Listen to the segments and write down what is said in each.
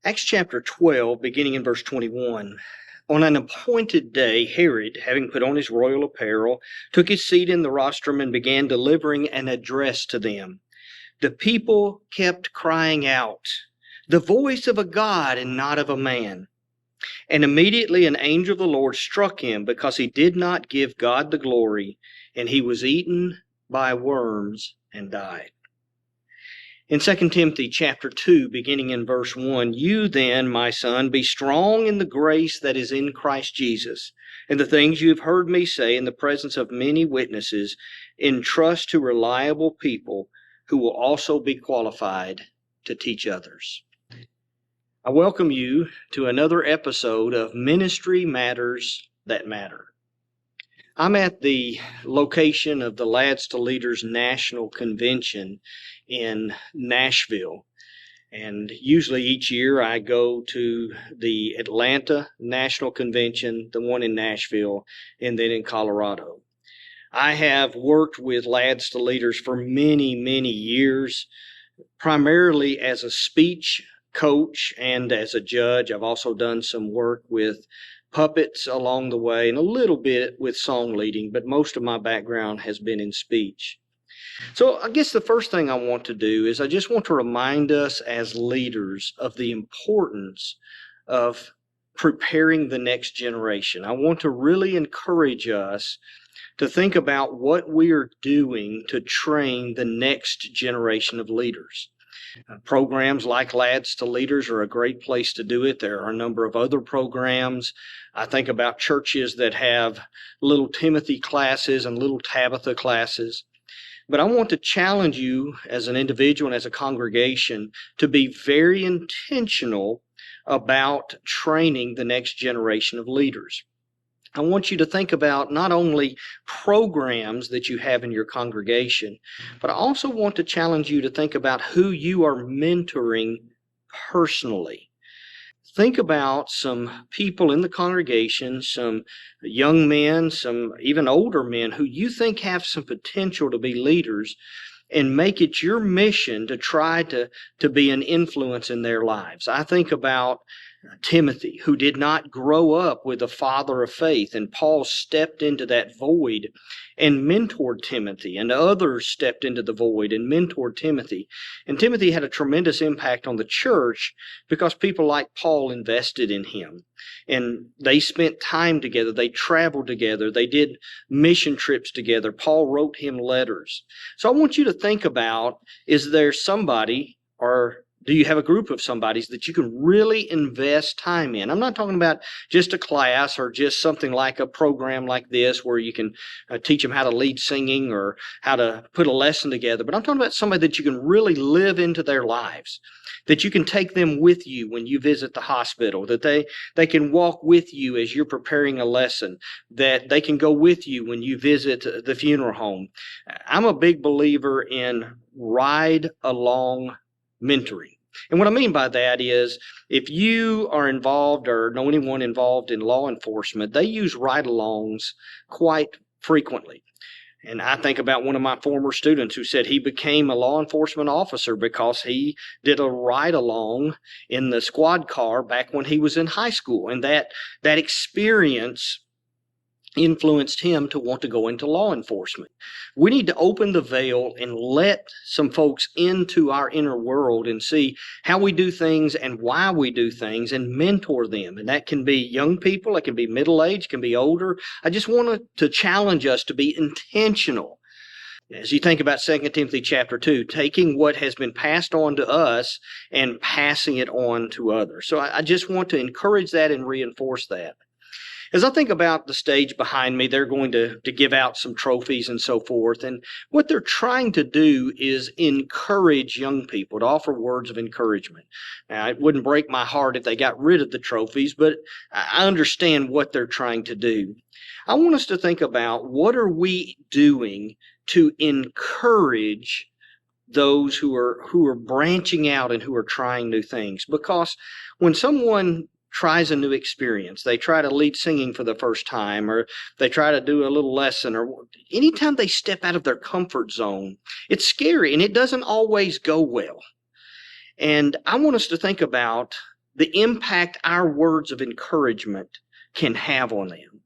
Acts chapter 12, beginning in verse 21. On an appointed day, Herod, having put on his royal apparel, took his seat in the rostrum and began delivering an address to them. The people kept crying out, "The voice of a God and not of a man." And immediately an angel of the Lord struck him because he did not give God the glory, and he was eaten by worms and died. In 2 Timothy chapter 2, beginning in verse 1, "You then, my son, be strong in the grace that is in Christ Jesus, and the things you have heard me say in the presence of many witnesses, entrust to reliable people who will also be qualified to teach others." I welcome you to another episode of Ministry Matters That Matter. I'm at the location of the Lads to Leaders National Convention in Nashville. And usually each year I go to the Atlanta National Convention, the one in Nashville, and then in Colorado. I have worked with Lads to Leaders for many, many years, primarily as a speech coach and as a judge. I've also done some work with puppets along the way and a little bit with song leading, but most of my background has been in speech. So I guess the first thing I want to do is I just want to remind us as leaders of the importance of preparing the next generation. I want to really encourage us to think about what we are doing to train the next generation of leaders. Programs like Lads to Leaders are a great place to do it. There are a number of other programs. I think about churches that have little Timothy classes and little Tabitha classes. But I want to challenge you as an individual and as a congregation to be very intentional about training the next generation of leaders. I want you to think about not only programs that you have in your congregation, but I also want to challenge you to think about who you are mentoring personally. Think about some people in the congregation, some young men, some even older men who you think have some potential to be leaders, and make it your mission to try to be an influence in their lives. I think about Timothy, who did not grow up with a father of faith, and Paul stepped into that void and mentored Timothy, and others stepped into the void and mentored Timothy. And Timothy had a tremendous impact on the church because people like Paul invested in him. And they spent time together. They traveled together. They did mission trips together. Paul wrote him letters. So I want you to think about, is there somebody, or do you have a group of somebodies that you can really invest time in? I'm not talking about just a class or just something like a program like this where you can teach them how to lead singing or how to put a lesson together. But I'm talking about somebody that you can really live into their lives, that you can take them with you when you visit the hospital, that they can walk with you as you're preparing a lesson, that they can go with you when you visit the funeral home. I'm a big believer in ride-along mentoring. And what I mean by that is if you are involved or know anyone involved in law enforcement, they use ride-alongs quite frequently. And I think about one of my former students who said he became a law enforcement officer because he did a ride-along in the squad car back when he was in high school. And that experience influenced him to want to go into law enforcement. We need to open the veil and let some folks into our inner world and see how we do things and why we do things and mentor them. And that can be young people, it can be middle-aged, it can be older. I just want to challenge us to be intentional. As you think about 2 Timothy chapter 2, taking what has been passed on to us and passing it on to others. So I just want to encourage that and reinforce that. As I think about the stage behind me, they're going to give out some trophies and so forth. And what they're trying to do is encourage young people, to offer words of encouragement. Now, it wouldn't break my heart if they got rid of the trophies, but I understand what they're trying to do. I want us to think about what are we doing to encourage those who are branching out and who are trying new things. Because when someone tries a new experience, they try to lead singing for the first time, or they try to do a little lesson, or anytime they step out of their comfort zone, it's scary and it doesn't always go well. And I want us to think about the impact our words of encouragement can have on them.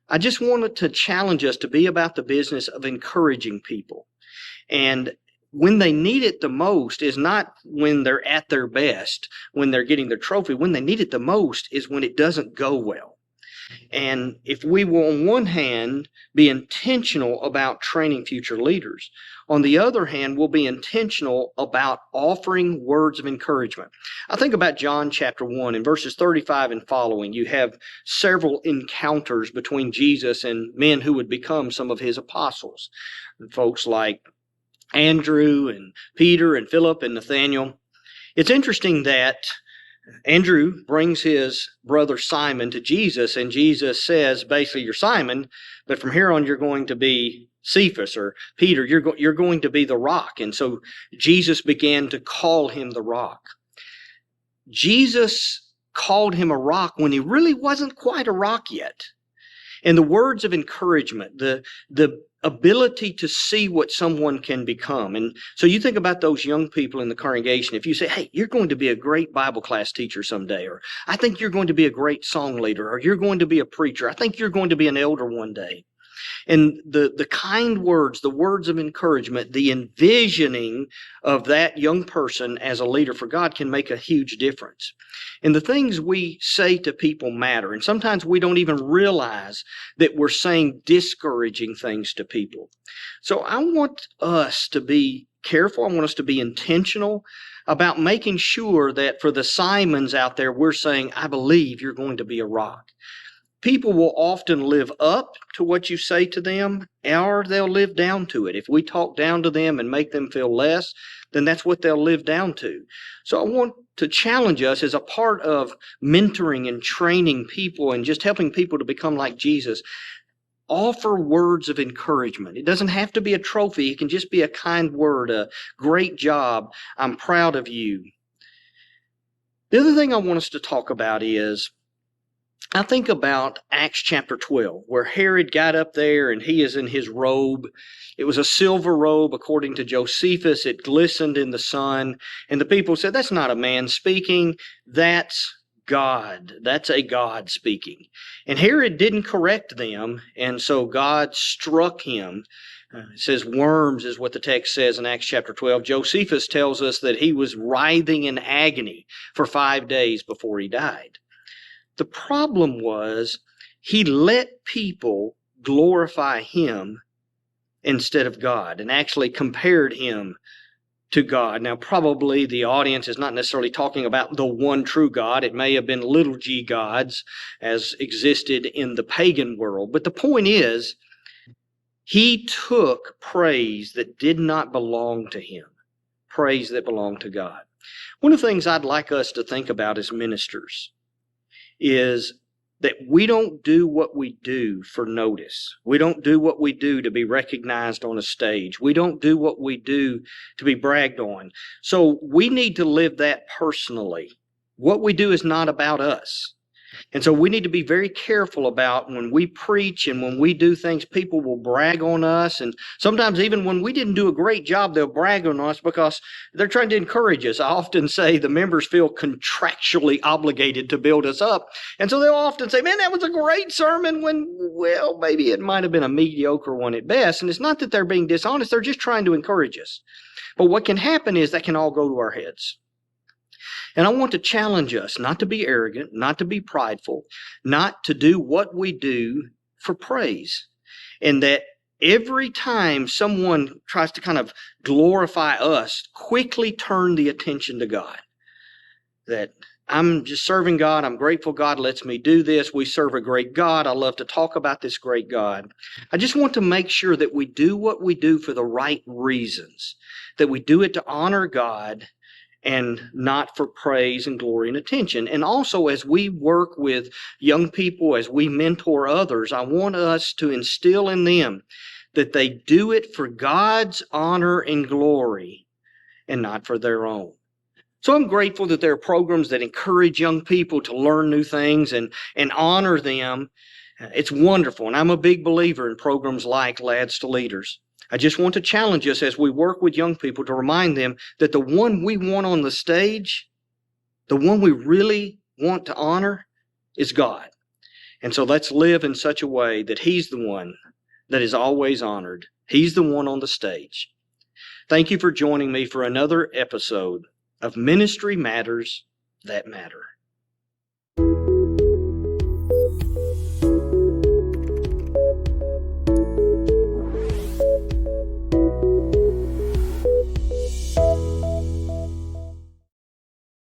I just wanted to challenge us to be about the business of encouraging people. And when they need it the most is not when they're at their best, when they're getting their trophy. When they need it the most is when it doesn't go well. And if we will, on one hand, be intentional about training future leaders, on the other hand, we'll be intentional about offering words of encouragement. I think about John chapter 1 in verses 35 and following. You have several encounters between Jesus and men who would become some of his apostles. Folks like Andrew and Peter and Philip and Nathaniel. It's interesting that Andrew brings his brother Simon to Jesus, and Jesus says, basically, you're Simon, but from here on you're going to be Cephas, or Peter, you're going to be the rock. And so Jesus began to call him the rock. Jesus called him a rock when he really wasn't quite a rock yet. And the words of encouragement, the ability to see what someone can become. And so you think about those young people in the congregation. If you say, hey, you're going to be a great Bible class teacher someday, or I think you're going to be a great song leader, or you're going to be a preacher, I think you're going to be an elder one day. And the kind words, the words of encouragement, the envisioning of that young person as a leader for God can make a huge difference. And the things we say to people matter. And sometimes we don't even realize that we're saying discouraging things to people. So I want us to be careful. I want us to be intentional about making sure that for the Simons out there, we're saying, I believe you're going to be a rock. People will often live up to what you say to them, or they'll live down to it. If we talk down to them and make them feel less, then that's what they'll live down to. So I want to challenge us as a part of mentoring and training people and just helping people to become like Jesus. Offer words of encouragement. It doesn't have to be a trophy. It can just be a kind word, a great job, I'm proud of you. The other thing I want us to talk about is, I think about Acts chapter 12, where Herod got up there and he is in his robe. It was a silver robe, according to Josephus. It glistened in the sun. And the people said, that's not a man speaking. That's God. That's a God speaking. And Herod didn't correct them. And so God struck him. It says worms is what the text says in Acts chapter 12. Josephus tells us that he was writhing in agony for 5 days before he died. The problem was he let people glorify him instead of God and actually compared him to God. Now, probably the audience is not necessarily talking about the one true God. It may have been little g gods as existed in the pagan world. But the point is, he took praise that did not belong to him, praise that belonged to God. One of the things I'd like us to think about as ministers is that we don't do what we do for notice. We don't do what we do to be recognized on a stage. We don't do what we do to be bragged on. So we need to live that personally. What we do is not about us. And so we need to be very careful about when we preach and when we do things, people will brag on us. And sometimes even when we didn't do a great job, they'll brag on us because they're trying to encourage us. I often say the members feel contractually obligated to build us up. And so they'll often say, man, that was a great sermon when, well, maybe it might have been a mediocre one at best. And it's not that they're being dishonest. They're just trying to encourage us. But what can happen is that can all go to our heads. And I want to challenge us not to be arrogant, not to be prideful, not to do what we do for praise. And that every time someone tries to kind of glorify us, quickly turn the attention to God. That I'm just serving God. I'm grateful God lets me do this. We serve a great God. I love to talk about this great God. I just want to make sure that we do what we do for the right reasons, that we do it to honor God and not for praise and glory and attention. And also, as we work with young people, as we mentor others, I want us to instill in them that they do it for God's honor and glory and not for their own. So I'm grateful that there are programs that encourage young people to learn new things and honor them. It's wonderful. And I'm a big believer in programs like Lads to Leaders. I just want to challenge us as we work with young people to remind them that the one we want on the stage The one we really want to honor is God. And so let's live in such a way that He's the one that is always honored. He's the one on the stage. Thank you for joining me for another episode of Ministry Matters That Matter.